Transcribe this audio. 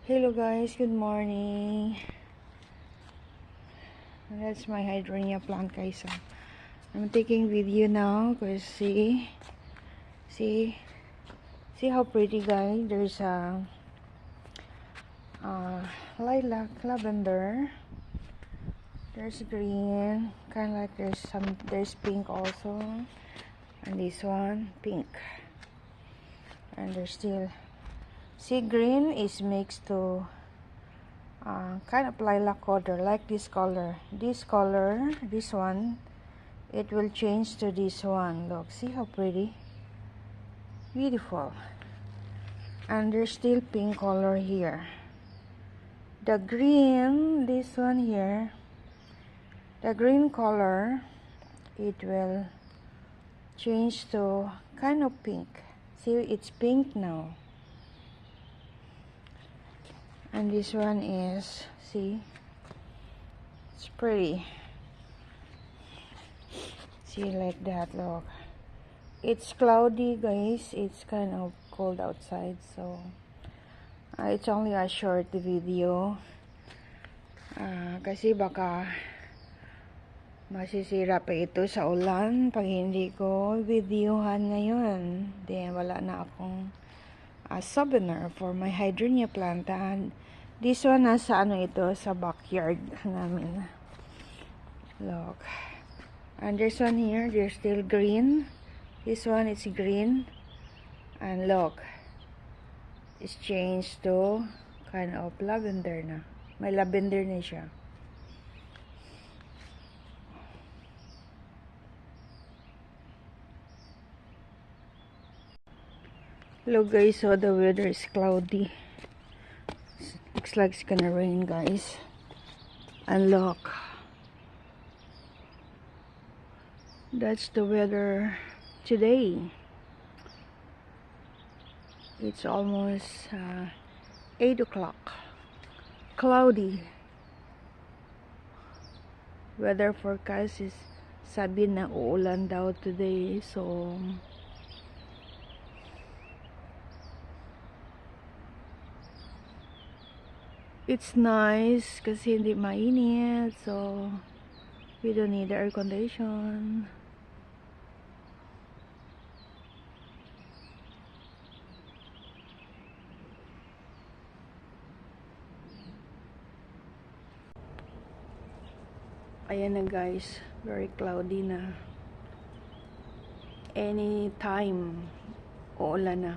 Hello guys, good morning. That's my hydronia plant guys. I'm taking video now because see how pretty guys. There's a lilac, lavender. There's green, kind of like there's pink also, and this one pink, and there's still green is mixed to kind of lilac color, like this color. This one, it will change to this one. Look, see how pretty, beautiful. And there's still pink color here. The green, this one here, the green color, it will change to kind of pink. See, it's pink now. And this one is, see, it's pretty. See, like that, look. It's cloudy, guys. It's kind of cold outside, so it's only a short video. Kasi baka masisira pa ito sa ulan pag hindi ko videohan ngayon. Then, wala na akong souvenir for my hydronia plant. And this one nasa ito sa backyard namin. Look. And this one here, they're still green. This one is green. And look. It's changed to kind of lavender na. May lavender na siya. Look guys, so the weather is cloudy. Looks like it's gonna rain, guys. And look, that's the weather today. It's almost 8 o'clock. Cloudy. Weather forecast is sabi na uulan daw today, so it's nice kasi hindi mainit, so we don't need the air condition. Ayan na guys, very cloudy na. Anytime uulan na.